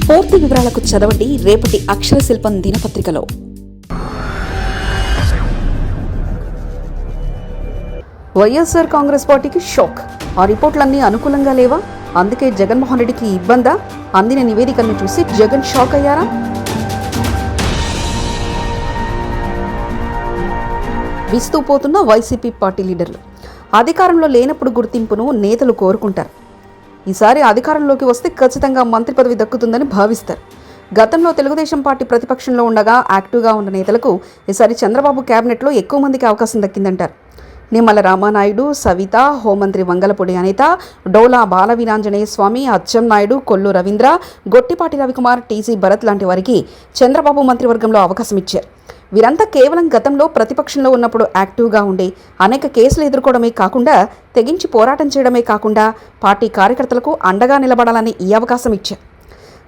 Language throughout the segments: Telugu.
పూర్తి వివరాలకు చదవండి రేపటి అక్షర శిల్పం దినపత్రికలో. వైఎస్ఆర్ కాంగ్రెస్ పార్టీకి షాక్. ఆ రిపోర్టులన్నీ అనుకూలంగా లేవా? అందుకే జగన్మోహన్ రెడ్డికి ఇబ్బందా? అందిన నివేదికలను చూసి జగన్ షాక్ అయ్యారా? విస్తూ పోతున్న వైసీపీ పార్టీ లీడర్లు. అధికారంలో లేనప్పుడు గుర్తింపును నేతలు కోరుకుంటారు. ఈసారి అధికారంలోకి వస్తే ఖచ్చితంగా మంత్రి పదవి దక్కుతుందని భావిస్తారు. గతంలో తెలుగుదేశం పార్టీ ప్రతిపక్షంలో ఉండగా యాక్టివ్గా ఉన్న నేతలకు ఈసారి చంద్రబాబు క్యాబినెట్లో ఎక్కువ మందికి అవకాశం దక్కిందంటారు. నిమ్మల రామానాయుడు, సవిత, హోంమంత్రి వంగలపూడి అనిత, డోలా బాలవీరాంజనేయ స్వామి, అచ్చెన్నాయుడు, కొల్లు రవీంద్ర, గొట్టిపాటి రవికుమార్, టీసీ భరత్ లాంటి వారికి చంద్రబాబు మంత్రివర్గంలో అవకాశం ఇచ్చారు. వీరంతా కేవలం గతంలో ప్రతిపక్షంలో ఉన్నప్పుడు యాక్టివ్గా ఉండి అనేక కేసులు ఎదుర్కోవడమే కాకుండా తెగించి పోరాటం చేయడమే కాకుండా పార్టీ కార్యకర్తలకు అండగా నిలబడాలని ఈ అవకాశం ఇచ్చారు.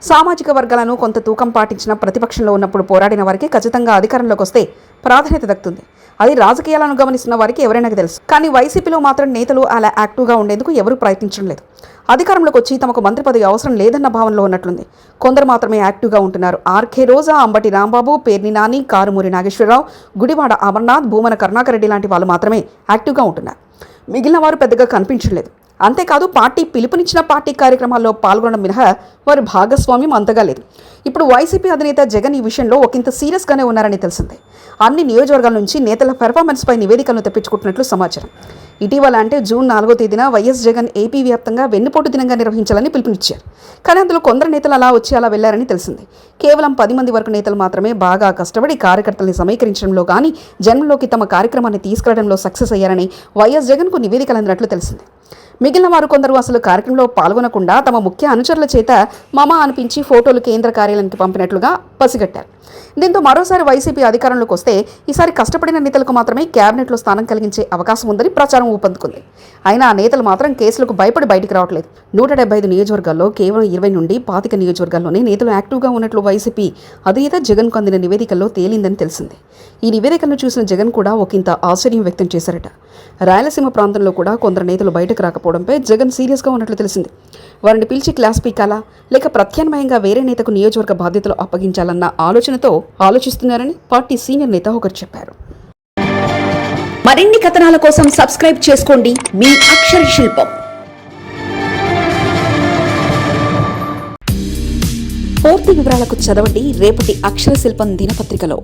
సామాజిక వర్గాలను కొంత తూకం పాటించిన ప్రతిపక్షంలో ఉన్నప్పుడు పోరాడిన వారికి ఖచ్చితంగా అధికారంలోకి వస్తే ప్రాధాన్యత దక్కుతుంది. అది రాజకీయాలను గమనిస్తున్న వారికి ఎవరైనా తెలుసు. కానీ వైసీపీలో మాత్రం నేతలు అలా యాక్టివ్గా ఉండేందుకు ఎవరూ ప్రయత్నించడం లేదు. అధికారంలోకి వచ్చి తమకు మంత్రి పదవి అవసరం లేదన్న భావనలో ఉన్నట్లుంది. కొందరు మాత్రమే యాక్టివ్గా ఉంటున్నారు. ఆర్కే రోజా, అంబటి రాంబాబు, పేర్ని నాని, కారుమూరి నాగేశ్వరరావు, గుడివాడ అమర్నాథ్, భూమన కరుణాకర్ రెడ్డి లాంటి వాళ్ళు మాత్రమే యాక్టివ్గా ఉంటున్నారు. మిగిలిన వారు పెద్దగా కనిపించలేదు. అంతేకాదు పార్టీ పిలుపునిచ్చిన పార్టీ కార్యక్రమాల్లో పాల్గొనడం మినహా వారి భాగస్వామ్యం అంతగా లేదు. ఇప్పుడు వైసీపీ అధినేత జగన్ ఈ విషయంలో ఒకంత సీరియస్గానే ఉన్నారని తెలిసిందే. అన్ని నియోజకవర్గాల నుంచి నేతల పెర్ఫార్మెన్స్పై నివేదికలను తెప్పించుకుంటున్నట్లు సమాచారం. ఇటీవల అంటే జూన్ 4వ తేదీన వైఎస్ జగన్ ఏపీ వ్యాప్తంగా వెన్నుపోటు దినంగా నిర్వహించాలని పిలుపునిచ్చారు. కానీ అందులో కొందరు నేతలు అలా వచ్చి అలా వెళ్లారని తెలిసింది. కేవలం 10 మంది వరకు నేతలు మాత్రమే బాగా కష్టపడి కార్యకర్తల్ని సమీకరించడంలో కానీ జనంలోకి తమ కార్యక్రమాన్ని తీసుకెళ్లడంలో సక్సెస్ అయ్యారని వైఎస్ జగన్కు నివేదికలు అందినట్లు తెలిసింది. మిగిలిన వారు కొందరు అసలు కార్యక్రమంలో పాల్గొనకుండా తమ ముఖ్య అనుచరుల చేత మామా అనిపించి ఫోటోలు కేంద్ర కార్యాలయానికి పంపినట్లుగా పసిగట్టారు. దీంతో మరోసారి వైసీపీ అధికారంలోకి వస్తే ఈసారి కష్టపడిన నేతలకు మాత్రమే క్యాబినెట్లో స్థానం కలిగించే అవకాశం ఉందని ప్రచారం ఊపందుకుంది. అయినా ఆ నేతలు మాత్రం కేసులకు భయపడి బయటికి రావట్లేదు. 175 నియోజకవర్గాల్లో కేవలం 20 నుండి 25 నియోజకవర్గాల్లోనే నేతలు యాక్టివ్గా ఉన్నట్లు వైసీపీ అధినేత జగన్కు అందిన నివేదికల్లో తేలిందని తెలిసింది. ఈ నివేదికలను చూసిన జగన్ కూడా ఒకంత ఆశ్చర్యం వ్యక్తం చేశారట. రాయలసీమ ప్రాంతంలో కూడా కొందరు నేతలు బయటకు రాకపోవడంపై జగన్ సీరియస్గా ఉన్నట్లు తెలిసింది. వారిని పిలిచి క్లాస్ పీకాలా లేక ప్రత్యామ్నాయంగా వేరే నేతకు నియోజకవర్గ బాధ్యతలు అప్పగించాలన్న ఆలోచనతో ఆలోచిస్తున్నారని పార్టీ సీనియర్ నేత ఒకరు చెప్పారు. మరిన్ని కథనాల కోసం సబ్స్క్రైబ్ చేసుకోండి మీ అక్షర శిల్పం. పూర్తి వివరాలకు చదవండి రేపటి అక్షర శిల్పం దినపత్రికలో.